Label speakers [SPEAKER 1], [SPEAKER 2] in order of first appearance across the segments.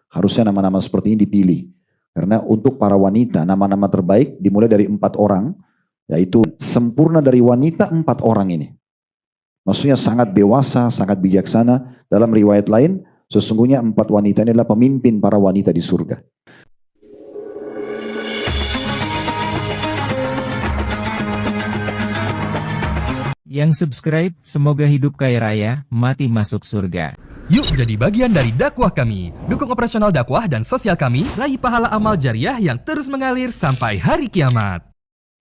[SPEAKER 1] Harusnya nama-nama seperti ini dipilih. Karena untuk para wanita, nama-nama terbaik dimulai dari 4 orang, yaitu sempurna dari wanita 4 orang ini. Maksudnya sangat dewasa, sangat bijaksana. Dalam riwayat lain, sesungguhnya 4 wanita ini adalah pemimpin para wanita di surga.
[SPEAKER 2] Yang subscribe, semoga hidup kaya raya, mati masuk surga.
[SPEAKER 3] Yuk jadi bagian dari dakwah kami. Dukung operasional dakwah dan sosial kami, raih pahala amal jariah yang terus mengalir sampai hari kiamat.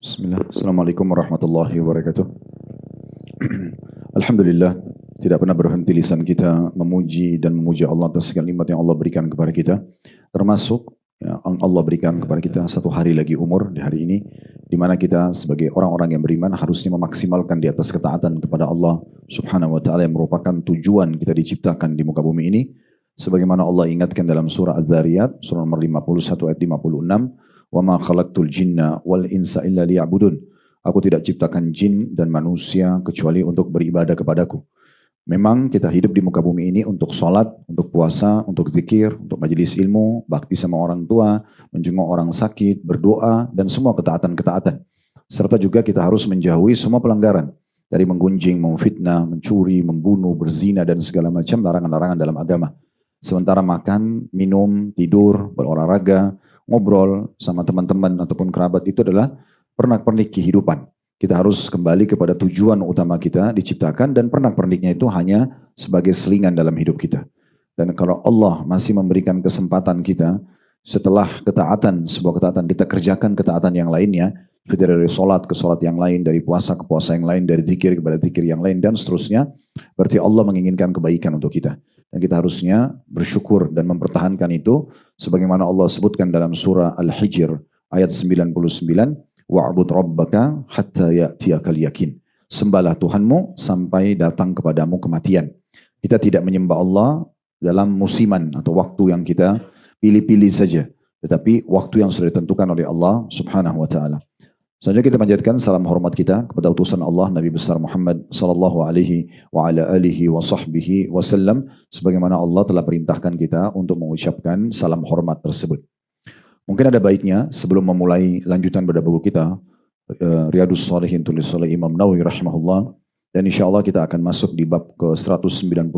[SPEAKER 1] Bismillah. Assalamualaikum warahmatullahi wabarakatuh. Alhamdulillah, tidak pernah berhenti lisan kita memuji dan memuji Allah atas segala nikmat yang Allah berikan kepada kita. Termasuk Allah berikan kepada kita 1 hari lagi umur di hari ini, di mana kita sebagai orang-orang yang beriman harusnya memaksimalkan di atas ketaatan kepada Allah Subhanahu wa taala yang merupakan tujuan kita diciptakan di muka bumi ini. Sebagaimana Allah ingatkan dalam surah Az-Zariyat, surah nomor 51 ayat 56, "Wa ma khalaqtul jinna wal insa illa liya'budun." Aku tidak ciptakan jin dan manusia kecuali untuk beribadah kepadaku. Memang kita hidup di muka bumi ini untuk sholat, untuk puasa, untuk zikir, untuk majelis ilmu, bakti sama orang tua, menjenguk orang sakit, berdoa, dan semua ketaatan-ketaatan. Serta juga kita harus menjauhi semua pelanggaran. Dari menggunjing, memfitnah, mencuri, membunuh, berzina, dan segala macam larangan-larangan dalam agama. Sementara makan, minum, tidur, berolahraga, ngobrol sama teman-teman ataupun kerabat itu adalah pernak-pernik kehidupan. Kita harus kembali kepada tujuan utama kita diciptakan dan pernak-perniknya itu hanya sebagai selingan dalam hidup kita. Dan kalau Allah masih memberikan kesempatan kita setelah ketaatan, sebuah ketaatan kita kerjakan ketaatan yang lainnya, seperti dari sholat ke sholat yang lain, dari puasa ke puasa yang lain, dari zikir kepada zikir yang lain dan seterusnya, berarti Allah menginginkan kebaikan untuk kita. Dan kita harusnya bersyukur dan mempertahankan itu sebagaimana Allah sebutkan dalam surah Al-Hijr ayat 99, wa'bud rabbaka hatta ya'tiyakal yakin. Sembahlah Tuhanmu sampai datang kepadamu kematian. Kita tidak menyembah Allah dalam musiman atau waktu yang kita pilih-pilih saja, tetapi waktu yang sudah ditentukan oleh Allah Subhanahu wa taala. Selanjutnya kita panjatkan salam hormat kita kepada utusan Allah Nabi besar Muhammad sallallahu alaihi wa ala alihi wa sahbihi wasallam, sebagaimana Allah telah perintahkan kita untuk mengucapkan salam hormat tersebut. Mungkin ada baiknya sebelum memulai lanjutan pada buku kita Riyadhus Shalihin tulis oleh Imam Nawawi rahimahullah, dan insya Allah kita akan masuk di bab ke 195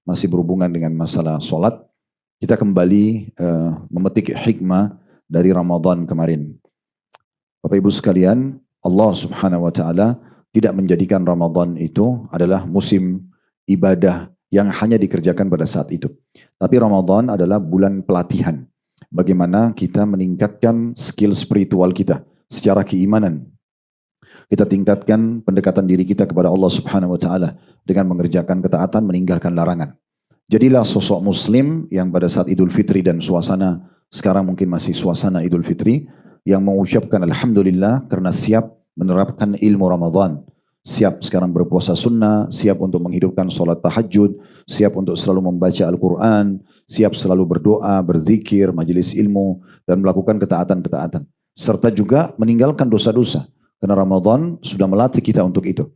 [SPEAKER 1] masih berhubungan dengan masalah sholat. Kita kembali memetik hikmah dari Ramadan kemarin. Bapak Ibu sekalian, Allah Subhanahu wa taala tidak menjadikan Ramadan itu adalah musim ibadah yang hanya dikerjakan pada saat itu. Tapi Ramadan adalah bulan pelatihan. Bagaimana kita meningkatkan skill spiritual kita secara keimanan. Kita tingkatkan pendekatan diri kita kepada Allah Subhanahu wa taala dengan mengerjakan ketaatan, meninggalkan larangan. Jadilah sosok muslim yang pada saat Idul Fitri dan suasana sekarang mungkin masih suasana Idul Fitri yang mengucapkan alhamdulillah karena siap menerapkan ilmu Ramadan. Siap sekarang berpuasa sunnah, siap untuk menghidupkan sholat tahajud, siap untuk selalu membaca Al-Quran, siap selalu berdoa, berzikir, majelis ilmu, dan melakukan ketaatan-ketaatan. Serta juga meninggalkan dosa-dosa. Karena Ramadan sudah melatih kita untuk itu.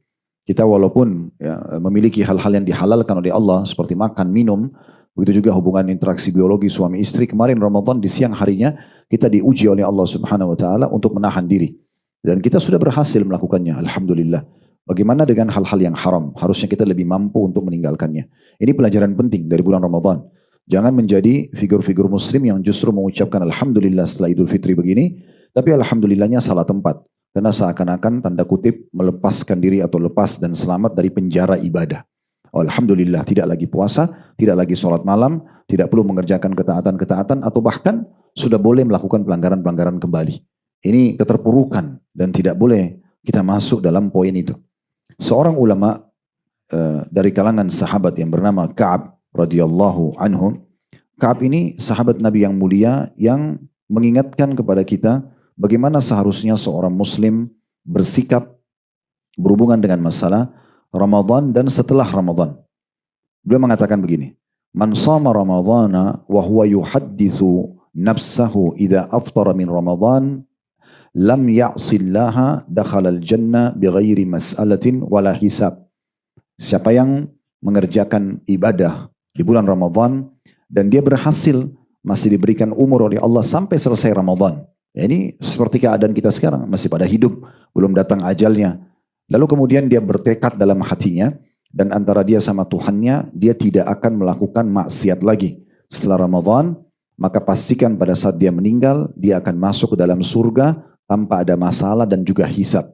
[SPEAKER 1] Kita walaupun memiliki hal-hal yang dihalalkan oleh Allah, seperti makan, minum, begitu juga hubungan interaksi biologi suami istri. Kemarin Ramadan di siang harinya, kita diuji oleh Allah Subhanahu wa taala untuk menahan diri. Dan kita sudah berhasil melakukannya, alhamdulillah. Bagaimana dengan hal-hal yang haram? Harusnya kita lebih mampu untuk meninggalkannya. Ini pelajaran penting dari bulan Ramadan. Jangan menjadi figur-figur muslim yang justru mengucapkan alhamdulillah setelah Idul Fitri begini, tapi alhamdulillahnya salah tempat. Karena seakan-akan tanda kutip melepaskan diri atau lepas dan selamat dari penjara ibadah. Alhamdulillah tidak lagi puasa, tidak lagi sholat malam, tidak perlu mengerjakan ketaatan-ketaatan atau bahkan sudah boleh melakukan pelanggaran-pelanggaran kembali. Ini keterpurukan dan tidak boleh kita masuk dalam poin itu. Seorang ulama dari kalangan sahabat yang bernama Ka'ab radhiyallahu anhu. Ka'ab ini sahabat Nabi yang mulia yang mengingatkan kepada kita bagaimana seharusnya seorang muslim bersikap berhubungan dengan masalah Ramadan dan setelah Ramadan. Beliau mengatakan begini, "Man shama Ramadhana wa huwa yuhadditsu nafsahu idza aftara min Ramadan lam ya'sillaha dakhalal jannah bighairi mas'alatin wala hisab." Siapa yang mengerjakan ibadah di bulan Ramadan dan dia berhasil masih diberikan umur oleh Allah sampai selesai Ramadan. Ya, ini seperti keadaan kita sekarang, masih pada hidup, belum datang ajalnya. Lalu kemudian dia bertekad dalam hatinya, dan antara dia sama Tuhannya, dia tidak akan melakukan maksiat lagi. Setelah Ramadan, maka pastikan pada saat dia meninggal, dia akan masuk ke dalam surga tanpa ada masalah dan juga hisab.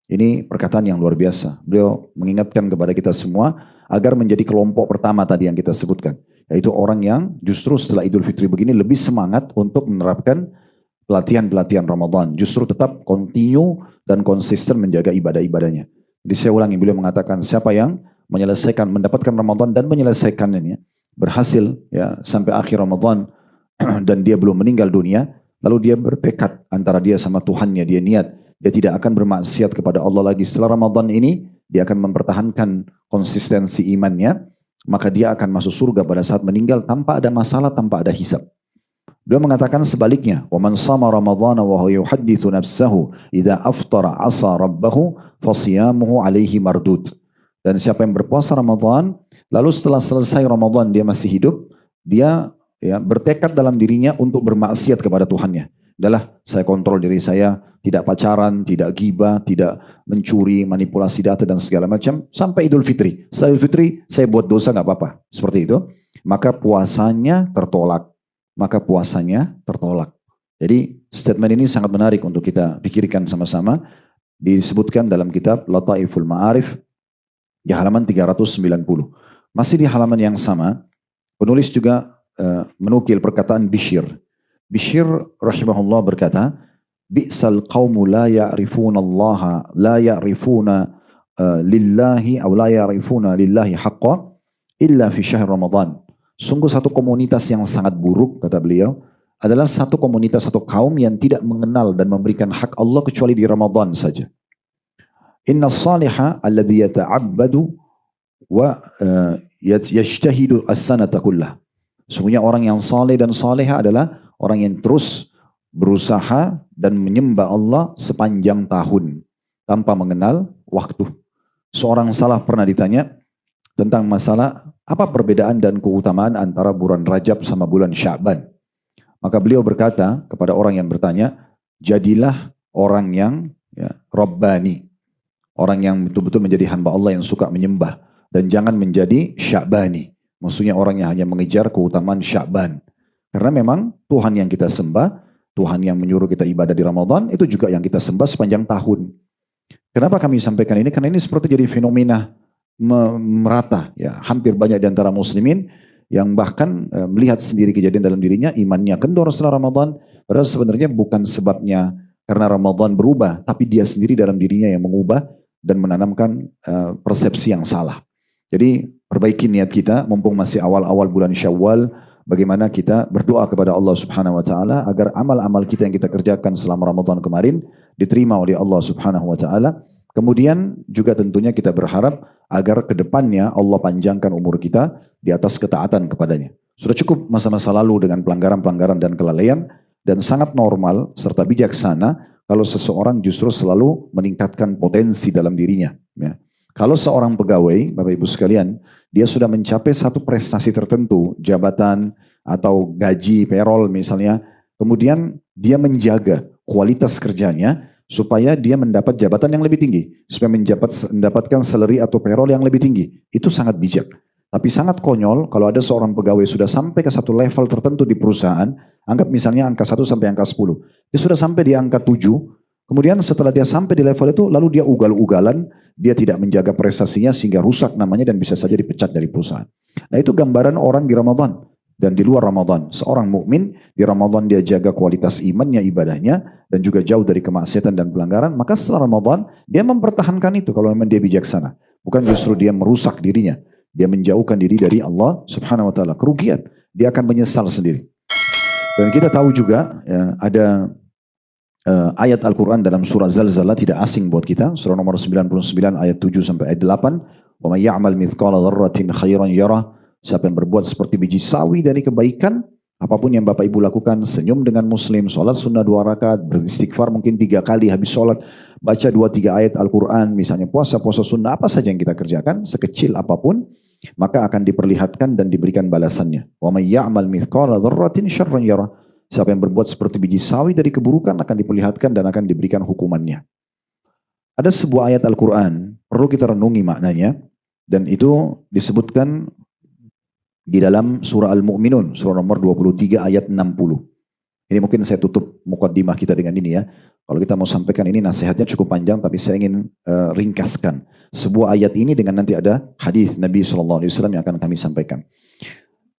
[SPEAKER 1] Ini perkataan yang luar biasa. Beliau mengingatkan kepada kita semua agar menjadi kelompok pertama tadi yang kita sebutkan. Yaitu orang yang justru setelah Idul Fitri begini lebih semangat untuk menerapkan pelatihan-pelatihan Ramadan. Justru tetap continue dan konsisten menjaga ibadah-ibadahnya. Jadi saya ulangi, beliau mengatakan siapa yang menyelesaikan, mendapatkan Ramadan dan menyelesaikannya, berhasil ya sampai akhir Ramadan dan dia belum meninggal dunia, lalu dia bertekad antara dia sama Tuhannya, dia niat, dia tidak akan bermaksiat kepada Allah lagi setelah Ramadan ini, dia akan mempertahankan konsistensi imannya, maka dia akan masuk surga pada saat meninggal tanpa ada masalah, tanpa ada hisab. Beliau mengatakan sebaliknya, "Wa man shama Ramadhana wa huwa yuhadditsu nafsahu idza aftara 'asa rabbahu fasiyamuhu 'alaihi mardud." Dan siapa yang berpuasa Ramadan, lalu setelah selesai Ramadan dia masih hidup, dia ya bertekad dalam dirinya untuk bermaksiat kepada Tuhannya. Adalah saya kontrol diri saya, tidak pacaran, tidak ghibah, tidak mencuri, manipulasi data dan segala macam sampai Idul Fitri. Setelah Idul Fitri saya buat dosa nggak apa-apa, seperti itu. Maka puasanya tertolak. Maka puasanya tertolak. Jadi statement ini sangat menarik untuk kita pikirkan sama-sama. Disebutkan dalam kitab Lataiful Ma'arif di halaman 390. Masih di halaman yang sama, penulis juga menukil perkataan Bishr. Bishr rahimahullah berkata, "Bi'sal qawmu la ya'rifuna Allah, la ya'rifuna lillahi aw la ya'rifuna lillahi haqqa illa fi syahr Ramadan." Sungguh satu komunitas yang sangat buruk, kata beliau, adalah satu komunitas, satu kaum yang tidak mengenal dan memberikan hak Allah kecuali di Ramadan saja. Inna salihah alladhi yata'abbadu wa yajtahidu as-sanata kullah. Sungguhnya orang yang saleh dan saleha adalah orang yang terus berusaha dan menyembah Allah sepanjang tahun tanpa mengenal waktu. Seorang salaf pernah ditanya tentang masalah apa perbedaan dan keutamaan antara bulan Rajab sama bulan Sya'ban. Maka beliau berkata kepada orang yang bertanya, jadilah orang yang Rabbani. Orang yang betul-betul menjadi hamba Allah yang suka menyembah. Dan jangan menjadi Sya'bani. Maksudnya orang yang hanya mengejar keutamaan Sya'ban. Karena memang Tuhan yang kita sembah, Tuhan yang menyuruh kita ibadah di Ramadan, itu juga yang kita sembah sepanjang tahun. Kenapa kami sampaikan ini? Karena ini seperti jadi fenomena merata. Ya, hampir banyak di antara muslimin yang bahkan melihat sendiri kejadian dalam dirinya, imannya kendor setelah Ramadan. Padahal sebenarnya bukan sebabnya karena Ramadan berubah, tapi dia sendiri dalam dirinya yang mengubah dan menanamkan persepsi yang salah. Jadi perbaiki niat kita, mumpung masih awal-awal bulan Syawal, bagaimana kita berdoa kepada Allah Subhanahu wa taala agar amal-amal kita yang kita kerjakan selama Ramadan kemarin diterima oleh Allah Subhanahu wa taala. Kemudian juga tentunya kita berharap agar kedepannya Allah panjangkan umur kita di atas ketaatan kepadanya. Sudah cukup masa-masa lalu dengan pelanggaran-pelanggaran dan kelalaian, dan sangat normal serta bijaksana kalau seseorang justru selalu meningkatkan potensi dalam dirinya. Ya. Kalau seorang pegawai, Bapak Ibu sekalian, dia sudah mencapai satu prestasi tertentu, jabatan atau gaji, payroll misalnya, kemudian dia menjaga kualitas kerjanya supaya dia mendapat jabatan yang lebih tinggi, supaya mendapatkan salary atau payroll yang lebih tinggi. Itu sangat bijak. Tapi sangat konyol kalau ada seorang pegawai sudah sampai ke satu level tertentu di perusahaan, anggap misalnya angka 1 sampai angka 10. Dia sudah sampai di angka 7, kemudian setelah dia sampai di level itu, lalu dia ugal-ugalan, dia tidak menjaga prestasinya sehingga rusak namanya dan bisa saja dipecat dari perusahaan. Nah itu gambaran orang di Ramadan dan di luar Ramadan. Seorang mukmin di Ramadan dia jaga kualitas imannya, ibadahnya, dan juga jauh dari kemaksiatan dan pelanggaran. Maka setelah Ramadan dia mempertahankan itu kalau memang dia bijaksana. Bukan justru dia merusak dirinya. Dia menjauhkan diri dari Allah Subhanahu wa taala. Kerugian. Dia akan menyesal sendiri. Dan kita tahu juga ya, ada ayat Al-Quran dalam surah Zalzalah tidak asing buat kita. Surah nomor 99 ayat 7 sampai ayat 8. Wa may ya'mal mithqala dzarratin khairan yarah. Siapa yang berbuat seperti biji sawi dari kebaikan, apapun yang Bapak Ibu lakukan, senyum dengan muslim, sholat sunnah 2 rakaat, beristighfar mungkin 3 kali habis sholat, baca 2-3 ayat Al-Quran, misalnya puasa sunnah, apa saja yang kita kerjakan, sekecil apapun, maka akan diperlihatkan dan diberikan balasannya. Wa may ya'mal mithqala dzarratin syarran yarah. Siapa yang berbuat seperti biji sawi dari keburukan akan diperlihatkan dan akan diberikan hukumannya. Ada sebuah ayat Al-Quran, perlu kita renungi maknanya, dan itu disebutkan di dalam surah Al-Mu'minun, surah nomor 23 ayat 60. Ini mungkin saya tutup mukaddimah kita dengan ini ya. Kalau kita mau sampaikan ini nasihatnya cukup panjang, tapi saya ingin ringkaskan sebuah ayat ini dengan nanti ada hadis Nabi SAW yang akan kami sampaikan.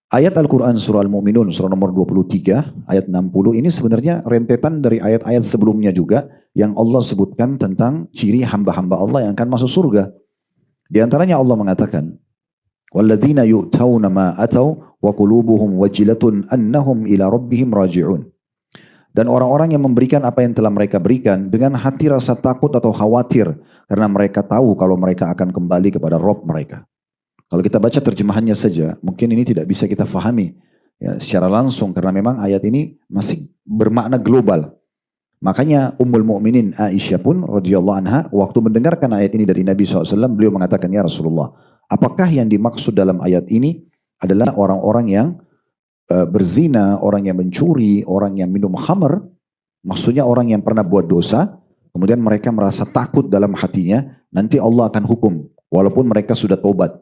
[SPEAKER 1] Ayat Al-Quran surah Al-Mu'minun surah nomor 23 ayat 60 ini sebenarnya rentetan dari ayat-ayat sebelumnya juga yang Allah sebutkan tentang ciri hamba-hamba Allah yang akan masuk surga. Di antaranya Allah mengatakan, "Walladzina yu'tawna ma atau wa qulubuhum wajilatun annahum ila rabbihim raji'un." Dan orang-orang yang memberikan apa yang telah mereka berikan dengan hati rasa takut atau khawatir karena mereka tahu kalau mereka akan kembali kepada Rabb mereka. Kalau kita baca terjemahannya saja, mungkin ini tidak bisa kita fahami ya, secara langsung karena memang ayat ini masih bermakna global. Makanya Ummul Mukminin Aisyah pun radhiyallahu anha waktu mendengarkan ayat ini dari Nabi SAW, beliau mengatakan, "Ya Rasulullah, apakah yang dimaksud dalam ayat ini adalah orang-orang yang berzina, orang yang mencuri, orang yang minum khamr, maksudnya orang yang pernah buat dosa, kemudian mereka merasa takut dalam hatinya, nanti Allah akan hukum, walaupun mereka sudah tobat."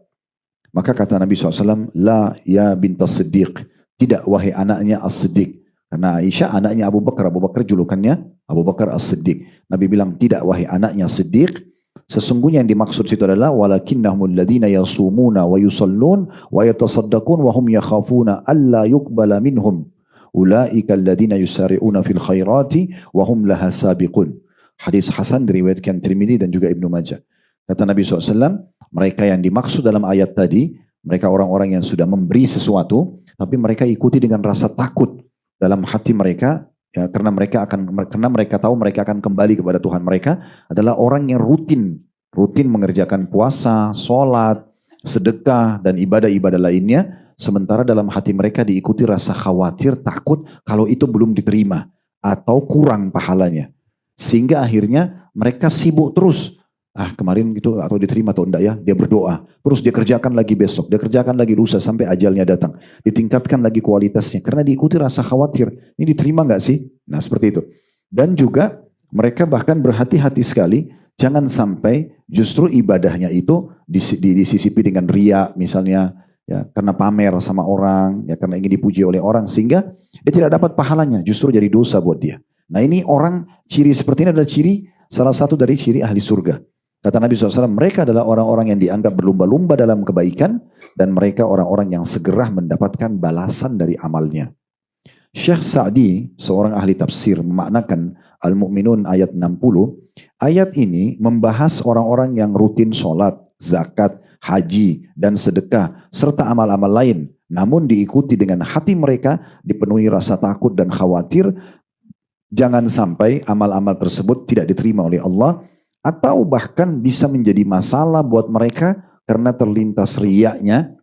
[SPEAKER 1] Maka kata Nabi SAW, "La ya bintas Siddiq." Tidak wahai anaknya As-Siddiq. Karena Aisyah anaknya Abu Bakar. Abu Bakar julukannya Abu Bakar As-Siddiq. Nabi bilang, tidak wahai anaknya Siddiq. Sesungguhnya yang dimaksud situ adalah walakinnahumul ladina yasumuna wa yusallun wa yatasaddaqun wa hum yakhafuna alla yuqbala minhum. Ulaika alladina yusari'una fil khairati wa hum laha sabiqun. Hadis Hasan diriwayatkan Tirmidzi dan juga Ibnu Majah. Kata Nabi SAW, mereka yang dimaksud dalam ayat tadi, mereka orang-orang yang sudah memberi sesuatu, tapi mereka ikuti dengan rasa takut dalam hati mereka, ya, karena mereka tahu mereka akan kembali kepada Tuhan mereka, adalah orang yang rutin mengerjakan puasa, sholat, sedekah, dan ibadah-ibadah lainnya, sementara dalam hati mereka diikuti rasa khawatir, takut kalau itu belum diterima, atau kurang pahalanya. Sehingga akhirnya mereka sibuk terus. Kemarin gitu atau diterima atau enggak ya, dia berdoa. Terus dia kerjakan lagi besok, dia kerjakan lagi lusa sampai ajalnya datang. Ditingkatkan lagi kualitasnya karena diikuti rasa khawatir. Ini diterima enggak sih? Nah seperti itu. Dan juga mereka bahkan berhati-hati sekali, jangan sampai justru ibadahnya itu disisipi dengan riya misalnya, ya karena pamer sama orang, ya karena ingin dipuji oleh orang sehingga dia tidak dapat pahalanya, justru jadi dosa buat dia. Nah ini orang, ciri seperti ini adalah salah satu dari ciri ahli surga. Kata Nabi SAW, mereka adalah orang-orang yang dianggap berlumba-lumba dalam kebaikan dan mereka orang-orang yang segera mendapatkan balasan dari amalnya. Syekh Sa'di, seorang ahli tafsir, memaknakan Al-Mu'minun ayat 60. Ayat ini membahas orang-orang yang rutin sholat, zakat, haji, dan sedekah, serta amal-amal lain. Namun diikuti dengan hati mereka dipenuhi rasa takut dan khawatir. Jangan sampai amal-amal tersebut tidak diterima oleh Allah, atau bahkan bisa menjadi masalah buat mereka karena terlintas riyaknya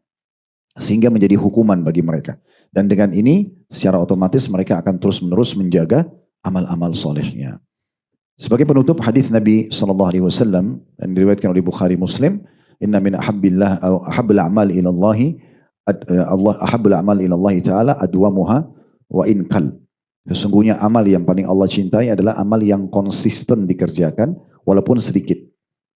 [SPEAKER 1] sehingga menjadi hukuman bagi mereka. Dan dengan ini secara otomatis mereka akan terus-menerus menjaga amal-amal solehnya. Sebagai penutup hadis Nabi SAW yang diriwayatkan oleh Bukhari Muslim, "Inna min ahabbil a'mal ila Allah ta'ala adwamuha wa in qal." Sesungguhnya amal yang paling Allah cintai adalah amal yang konsisten dikerjakan walaupun sedikit.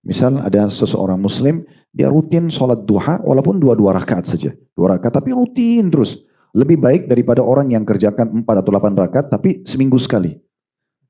[SPEAKER 1] Misal ada seseorang muslim, dia rutin sholat duha walaupun 2 rakaat saja. 2 rakaat tapi rutin terus. Lebih baik daripada orang yang kerjakan 4 atau 8 rakaat tapi seminggu sekali.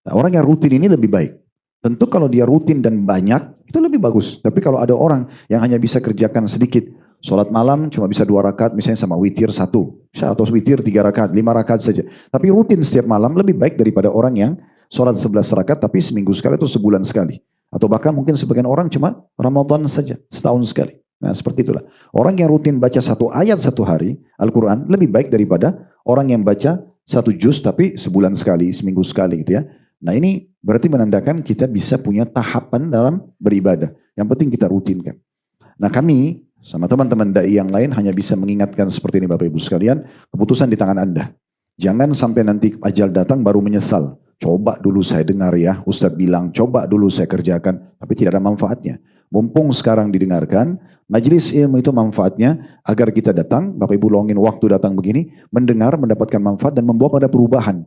[SPEAKER 1] Nah, orang yang rutin ini lebih baik. Tentu kalau dia rutin dan banyak, itu lebih bagus. Tapi kalau ada orang yang hanya bisa kerjakan sedikit, sholat malam cuma bisa 2 rakaat misalnya sama witir 1. Atau witir 3 rakaat, 5 rakaat saja. Tapi rutin setiap malam lebih baik daripada orang yang sholat 11 rakaat tapi seminggu sekali atau sebulan sekali. Atau bahkan mungkin sebagian orang cuma Ramadan saja, setahun sekali. Nah seperti itulah. Orang yang rutin baca 1 ayat 1 hari Al-Quran lebih baik daripada orang yang baca 1 juz tapi sebulan sekali, seminggu sekali gitu ya. Nah ini berarti menandakan kita bisa punya tahapan dalam beribadah. Yang penting kita rutinkan. Nah kami sama teman-teman dai yang lain hanya bisa mengingatkan seperti ini Bapak Ibu sekalian, keputusan di tangan Anda. Jangan sampai nanti ajal datang baru menyesal. Coba dulu saya dengar ya, Ustadz bilang, coba dulu saya kerjakan, tapi tidak ada manfaatnya. Mumpung sekarang didengarkan, majelis ilmu itu manfaatnya agar kita datang, Bapak Ibu luangin waktu datang begini, mendengar, mendapatkan manfaat dan membawa pada perubahan.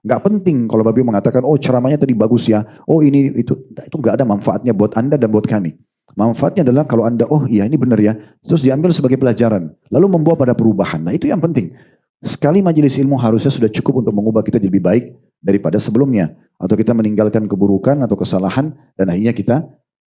[SPEAKER 1] Nggak penting kalau Bapak Ibu mengatakan, oh ceramahnya tadi bagus ya, oh ini itu nggak ada manfaatnya buat Anda dan buat kami. Manfaatnya adalah kalau Anda, oh iya ini benar ya, terus diambil sebagai pelajaran, lalu membawa pada perubahan. Nah itu yang penting. Sekali majelis ilmu harusnya sudah cukup untuk mengubah kita jadi lebih baik daripada sebelumnya. Atau kita meninggalkan keburukan atau kesalahan dan akhirnya kita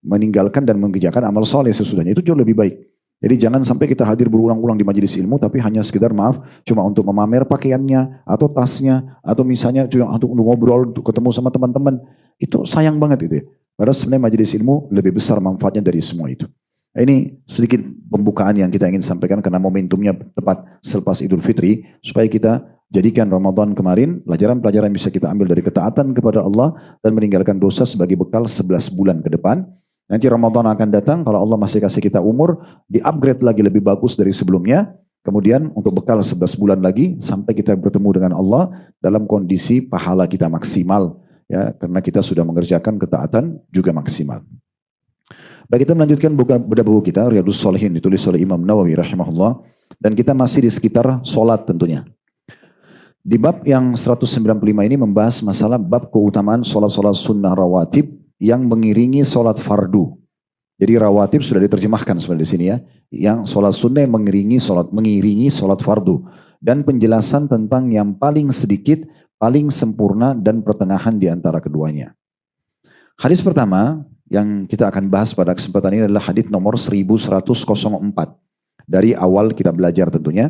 [SPEAKER 1] meninggalkan dan mengerjakan amal soleh sesudahnya. Itu jauh lebih baik. Jadi jangan sampai kita hadir berulang-ulang di majelis ilmu tapi hanya sekedar maaf cuma untuk memamer pakaiannya atau tasnya atau misalnya cuma untuk ngobrol, untuk ketemu sama teman-teman. Itu sayang banget itu ya. Padahal sebenarnya majelis ilmu lebih besar manfaatnya dari semua itu. Ini sedikit pembukaan yang kita ingin sampaikan karena momentumnya tepat selepas Idul Fitri supaya kita jadikan Ramadan kemarin pelajaran-pelajaran bisa kita ambil dari ketaatan kepada Allah dan meninggalkan dosa sebagai bekal 11 bulan ke depan. Nanti Ramadan akan datang kalau Allah masih kasih kita umur, di-upgrade lagi lebih bagus dari sebelumnya. Kemudian untuk bekal 11 bulan lagi sampai kita bertemu dengan Allah dalam kondisi pahala kita maksimal. Ya, karena kita sudah mengerjakan ketaatan juga maksimal. Baik, kita melanjutkan bedah buku kita Riyadhus Shalihin ditulis oleh Imam Nawawi rahimahullah dan kita masih di sekitar solat tentunya. Di bab yang 195 ini membahas masalah bab keutamaan solat-solat sunnah rawatib yang mengiringi solat fardu. Jadi rawatib sudah diterjemahkan sebenarnya di sini ya, yang solat sunnah yang mengiringi solat fardu dan penjelasan tentang yang paling sedikit, paling sempurna dan pertengahan di antara keduanya. Hadis pertama yang kita akan bahas pada kesempatan ini adalah hadis nomor 1104. Dari awal kita belajar tentunya.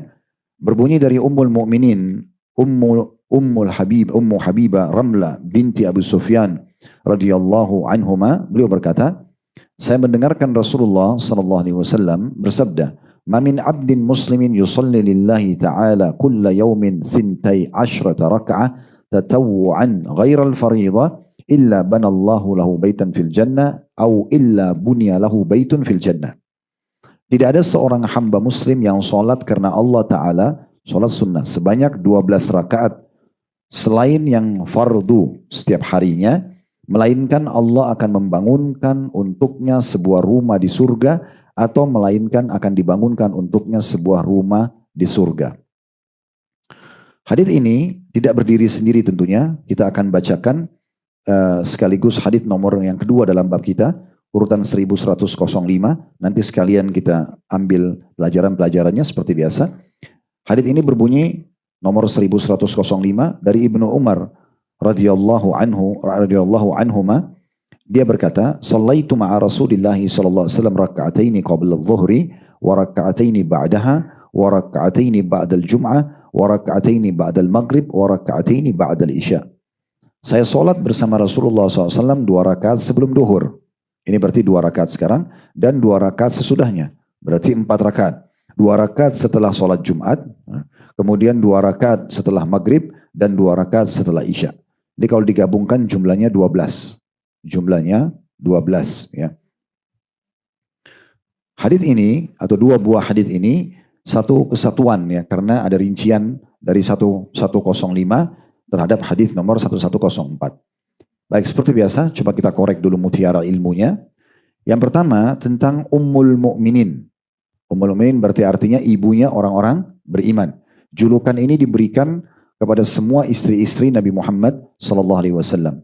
[SPEAKER 1] Berbunyi dari Ummul Mukminin, Ummu Habibah Ramlah binti Abu Sufyan radhiyallahu anhuma, beliau berkata, saya mendengarkan Rasulullah sallallahu alaihi wasallam bersabda, "Ma min 'abdin muslimin yusalli lillahi ta'ala kulla yawmin 12 rak'ah tatawwu'an ghaira al-fariidhah illa banallahu lahu baitan fil jannah au illa bunya lahu baitun fil jannah." Tidak ada seorang hamba muslim yang sholat karena Allah Ta'ala, sholat sunnah sebanyak 12 rakaat selain yang fardu setiap harinya, melainkan Allah akan membangunkan untuknya sebuah rumah di surga atau melainkan akan dibangunkan untuknya sebuah rumah di surga. Hadits ini tidak berdiri sendiri tentunya, kita akan bacakan sekaligus hadits nomor yang kedua dalam bab kita, urutan 1105, nanti sekalian kita ambil pelajaran-pelajarannya seperti biasa. Hadits ini berbunyi nomor 1105 dari Ibnu Umar radhiyallahu anhuma, dia berkata, "Shallaitu ma'a Rasulillah sallallahu alaihi wasallam raka'ataini qabla adh-dhuhri wa raka'ataini ba'daha wa raka'ataini ba'da al-jum'ah wa raka'ataini ba'da al-maghrib wa raka'ataini ba'da al-isya." Saya sholat bersama Rasulullah SAW 2 rakaat sebelum duhur. Ini berarti 2 rakaat sekarang dan 2 rakaat sesudahnya. Berarti 4 rakaat. 2 rakaat setelah sholat Jumat, kemudian 2 rakaat setelah maghrib dan 2 rakaat setelah isya. Jadi kalau digabungkan jumlahnya 12. Jumlahnya 12 ya. Hadits ini atau 2 buah hadits ini satu kesatuan ya, karena ada rincian dari 1105 terhadap hadits nomor 1104. Baik, seperti biasa coba kita korek dulu mutiara ilmunya. Yang pertama tentang Ummul Mukminin. Ummul Mukminin berarti artinya ibunya orang-orang beriman. Julukan ini diberikan kepada semua istri-istri Nabi Muhammad sallallahu alaihi wasallam.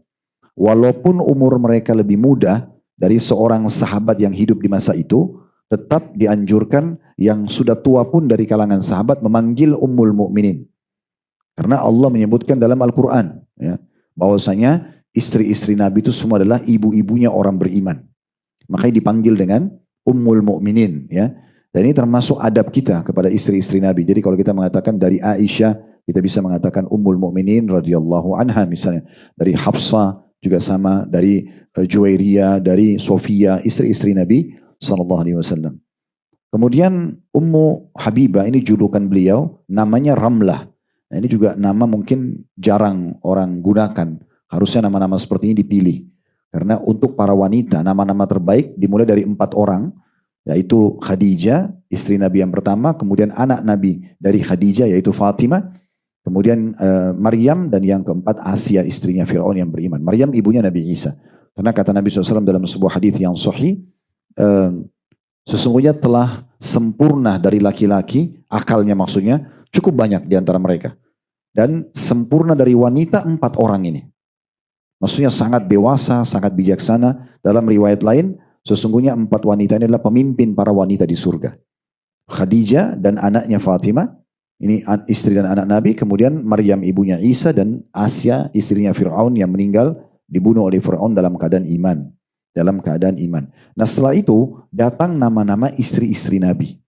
[SPEAKER 1] Walaupun umur mereka lebih muda dari seorang sahabat yang hidup di masa itu, tetap dianjurkan yang sudah tua pun dari kalangan sahabat memanggil Ummul Mukminin. Karena Allah menyebutkan dalam Al-Quran ya, bahwasanya istri-istri Nabi itu semua adalah ibu-ibunya orang beriman. Makanya dipanggil dengan Ummul Mukminin ya. Dan ini termasuk adab kita kepada istri-istri Nabi. Jadi kalau kita mengatakan dari Aisyah, kita bisa mengatakan Ummul Mukminin radhiyallahu anha misalnya. Dari Hafsah juga sama, dari Juwairiyah, dari Sofia, istri-istri Nabi sallallahu alaihi wasallam. Kemudian Ummu Habibah, ini julukan beliau, namanya Ramlah. Nah, ini juga nama mungkin jarang orang gunakan. Harusnya nama-nama seperti ini dipilih. Karena untuk para wanita, nama-nama terbaik dimulai dari 4 orang. Yaitu Khadijah, istri Nabi yang pertama, kemudian anak Nabi dari Khadijah yaitu Fatimah, kemudian Maryam, dan yang keempat Asia, istrinya Fir'aun yang beriman. Maryam ibunya Nabi Isa. Karena kata Nabi SAW dalam sebuah hadis yang sahih, sesungguhnya telah sempurna dari laki-laki, akalnya maksudnya, cukup banyak di antara mereka. Dan sempurna dari wanita 4 orang ini. Maksudnya sangat dewasa, sangat bijaksana. Dalam riwayat lain, sesungguhnya 4 wanita ini adalah pemimpin para wanita di surga. Khadijah dan anaknya Fatimah, ini istri dan anak Nabi. Kemudian Maryam ibunya Isa dan Asya istrinya Fir'aun yang meninggal dibunuh oleh Fir'aun dalam keadaan iman. Nah setelah itu datang nama-nama istri-istri Nabi.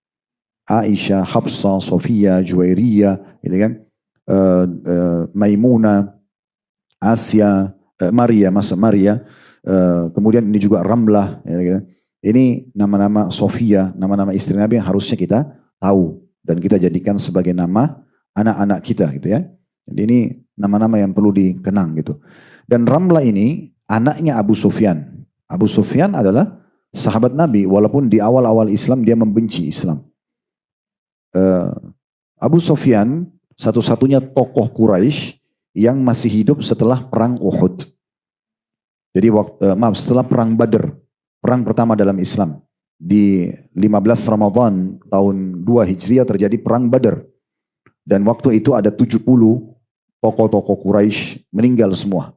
[SPEAKER 1] Aisyah, Hafsah, Sofia, Juwairiyah, gitu kan? Maimunah, Asya, Maria, kemudian ini juga Ramlah, ya, ini nama-nama Sofia, nama-nama istri Nabi yang harusnya kita tahu dan kita jadikan sebagai nama anak-anak kita, gitu ya. Jadi ini nama-nama yang perlu dikenang gitu. Dan Ramlah ini anaknya Abu Sufyan. Abu Sufyan adalah sahabat Nabi, walaupun di awal-awal Islam dia membenci Islam. Abu Sufyan satu-satunya tokoh Quraisy yang masih hidup setelah perang Uhud. Jadi setelah perang Badr, perang pertama dalam Islam. Di 15 Ramadan tahun 2 Hijriah terjadi perang Badr. Dan waktu itu ada 70 tokoh-tokoh Quraisy meninggal semua.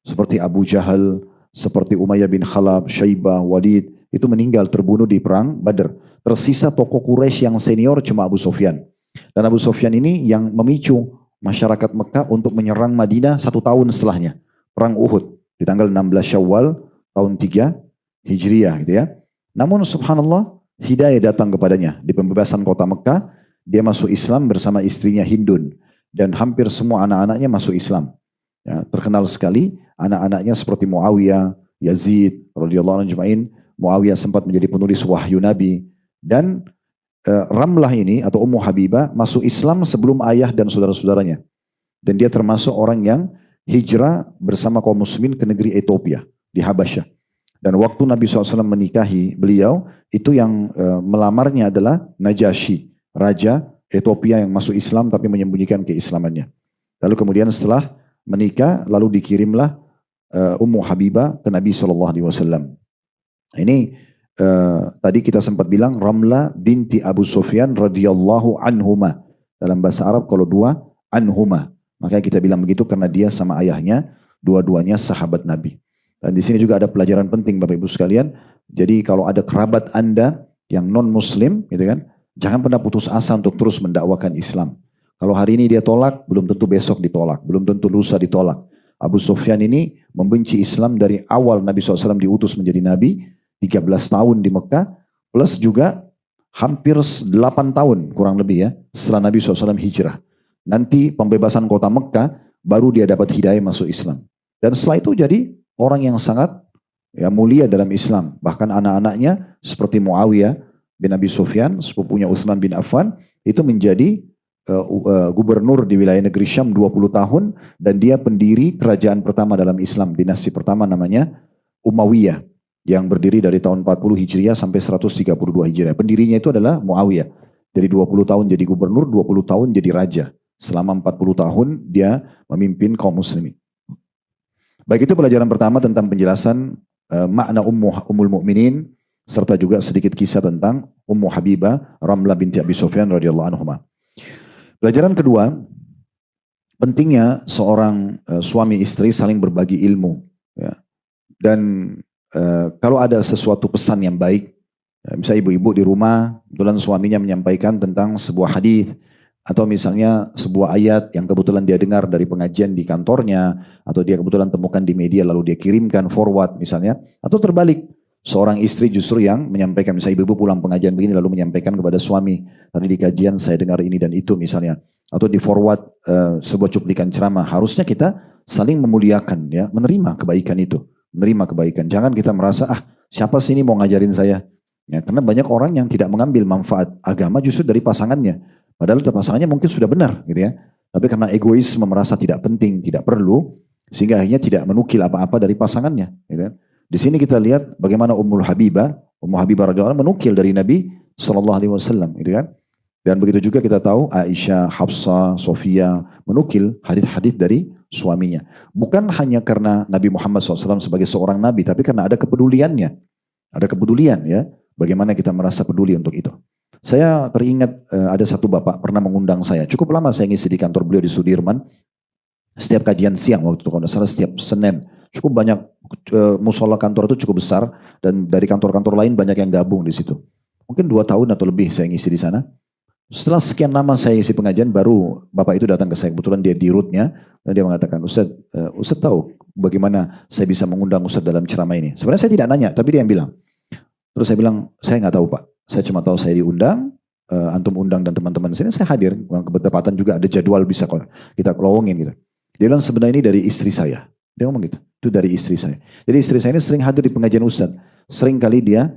[SPEAKER 1] Seperti Abu Jahal, seperti Umayyah bin Khalaf, Syaibah, Walid, itu meninggal terbunuh di perang Badr. Tersisa tokoh Quraisy yang senior cuma Abu Sufyan. Dan Abu Sufyan ini yang memicu masyarakat Mekah untuk menyerang Madinah 1 tahun setelahnya. Perang Uhud di tanggal 16 Syawal tahun 3 Hijriah gitu ya. Namun subhanallah hidayah datang kepadanya di pembebasan kota Mekah. Dia masuk Islam bersama istrinya Hindun. Dan hampir semua anak-anaknya masuk Islam. Ya, terkenal sekali anak-anaknya seperti Muawiyah, Yazid, radhiyallahu anhu ajma'in. Muawiyah sempat menjadi penulis wahyu Nabi. Dan Ramlah ini atau Ummu Habibah masuk Islam sebelum ayah dan saudara-saudaranya. Dan dia termasuk orang yang hijrah bersama kaum muslimin ke negeri Ethiopia di Habasyah. Dan waktu Nabi SAW menikahi beliau, itu yang melamarnya adalah Najasyi, raja Ethiopia yang masuk Islam tapi menyembunyikan keislamannya. Lalu kemudian setelah menikah, lalu dikirimlah Ummu Habibah ke Nabi SAW. Ini tadi kita sempat bilang Ramlah binti Abu Sufyan radhiyallahu anhuma. Dalam bahasa Arab kalau dua, anhuma. Makanya kita bilang begitu karena dia sama ayahnya, dua-duanya sahabat Nabi. Dan di sini juga ada pelajaran penting Bapak Ibu sekalian. Jadi kalau ada kerabat Anda yang non-muslim, gitu kan, jangan pernah putus asa untuk terus mendakwakan Islam. Kalau hari ini dia tolak, belum tentu besok ditolak, belum tentu lusa ditolak. Abu Sufyan ini membenci Islam dari awal Nabi SAW diutus menjadi Nabi, 13 tahun di Mekah, plus juga hampir 8 tahun kurang lebih ya, setelah Nabi SAW hijrah. Nanti pembebasan kota Mekah, baru dia dapat hidayah masuk Islam. Dan setelah itu jadi orang yang sangat ya, mulia dalam Islam. Bahkan anak-anaknya seperti Muawiyah bin Abi Sufyan, sepupunya Utsman bin Affan, itu menjadi gubernur di wilayah negeri Syam 20 tahun. Dan dia pendiri kerajaan pertama dalam Islam, dinasti pertama namanya Umayyah. Yang berdiri dari tahun 40 Hijriah sampai 132 Hijriah. Pendirinya itu adalah Muawiyah. Dari 20 tahun jadi gubernur, 20 tahun jadi raja. Selama 40 tahun dia memimpin kaum muslimin. Baik, itu pelajaran pertama tentang penjelasan makna Ummul Mukminin serta juga sedikit kisah tentang Ummu Habibah Ramlah binti Abi Sufyan radhiyallahu anhuma. Pelajaran kedua, pentingnya seorang suami istri saling berbagi ilmu ya. Dan kalau ada sesuatu pesan yang baik, misalnya ibu-ibu di rumah, kebetulan suaminya menyampaikan tentang sebuah hadis atau misalnya sebuah ayat yang kebetulan dia dengar dari pengajian di kantornya, atau dia kebetulan temukan di media lalu dia kirimkan forward misalnya, atau terbalik, seorang istri justru yang menyampaikan, misalnya ibu-ibu pulang pengajian begini lalu menyampaikan kepada suami, tadi di kajian saya dengar ini dan itu misalnya, atau di forward sebuah cuplikan ceramah, harusnya kita saling memuliakan ya, menerima kebaikan itu. Menerima kebaikan. Jangan kita merasa, siapa sih ini mau ngajarin saya? Ya, karena banyak orang yang tidak mengambil manfaat agama justru dari pasangannya. Padahal pasangannya mungkin sudah benar gitu ya. Tapi karena egoisme merasa tidak penting, tidak perlu, sehingga akhirnya tidak menukil apa-apa dari pasangannya. Gitu. Di sini kita lihat bagaimana Ummu Habibah radhiyallahu anha menukil dari Nabi SAW. Gitu kan. Dan begitu juga kita tahu Aisyah, Hafsah, Sofia menukil hadis-hadis dari suaminya. Bukan hanya karena Nabi Muhammad SAW sebagai seorang nabi, tapi karena ada kepeduliannya. Ada kepedulian ya, bagaimana kita merasa peduli untuk itu. Saya teringat ada satu bapak pernah mengundang saya, cukup lama saya ngisi di kantor beliau di Sudirman, setiap kajian siang waktu itu kalau tidak salah setiap Senin, cukup banyak musola kantor itu cukup besar, dan dari kantor-kantor lain banyak yang gabung di situ. Mungkin 2 tahun atau lebih saya ngisi di sana. Setelah sekian lama saya isi pengajian, baru bapak itu datang ke saya, kebetulan dia di rootnya, dan dia mengatakan, Ustadz tahu bagaimana saya bisa mengundang Ustadz dalam ceramah ini. Sebenarnya saya tidak nanya, tapi dia yang bilang. Terus saya bilang, saya nggak tahu Pak, saya cuma tahu saya diundang, antum undang dan teman-teman di sini, saya hadir, kebertepatan juga ada jadwal bisa kita lowongin gitu. Dia bilang sebenarnya ini dari istri saya, dia ngomong gitu, itu dari istri saya. Jadi istri saya ini sering hadir di pengajian Ustadz, sering kali dia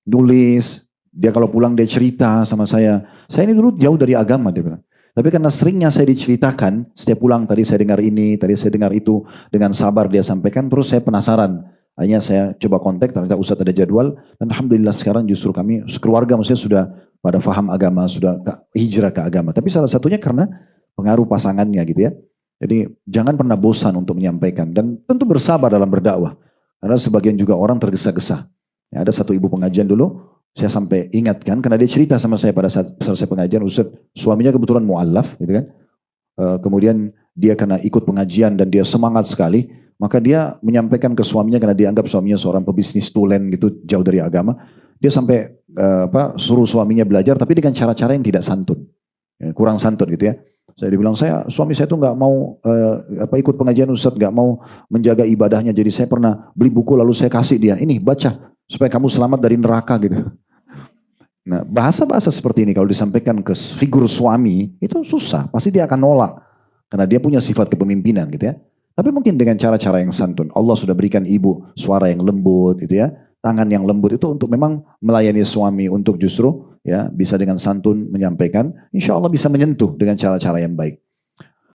[SPEAKER 1] nulis. Dia kalau pulang dia cerita sama saya ini dulu jauh dari agama dia bilang. Tapi karena seringnya saya diceritakan, setiap pulang tadi saya dengar ini, tadi saya dengar itu, dengan sabar dia sampaikan, terus saya penasaran. Akhirnya saya coba kontak, ternyata Ustadz ada jadwal, dan Alhamdulillah sekarang justru kami, keluarga maksudnya sudah pada faham agama, sudah hijrah ke agama. Tapi salah satunya karena pengaruh pasangannya gitu ya. Jadi jangan pernah bosan untuk menyampaikan, dan tentu bersabar dalam berdakwah. Karena sebagian juga orang tergesa-gesa. Ya, ada satu ibu pengajian dulu, saya sampai ingatkan, karena dia cerita sama saya pada saat selesai pengajian, Ustadz, suaminya kebetulan mu'allaf, gitu kan. Kemudian dia karena ikut pengajian dan dia semangat sekali, maka dia menyampaikan ke suaminya, karena dia anggap suaminya seorang pebisnis tulen gitu, jauh dari agama. Dia sampai suruh suaminya belajar, tapi dengan cara-cara yang tidak santun, ya, kurang santun gitu ya. Saya dibilang, suami saya tuh nggak mau ikut pengajian Ustadz, nggak mau menjaga ibadahnya. Jadi saya pernah beli buku lalu saya kasih dia, ini baca supaya kamu selamat dari neraka gitu. Nah, bahasa-bahasa seperti ini kalau disampaikan ke figur suami, itu susah. Pasti dia akan nolak. Karena dia punya sifat kepemimpinan gitu ya. Tapi mungkin dengan cara-cara yang santun. Allah sudah berikan ibu suara yang lembut gitu ya. Tangan yang lembut itu untuk memang melayani suami. Untuk justru ya bisa dengan santun menyampaikan. Insya Allah bisa menyentuh dengan cara-cara yang baik.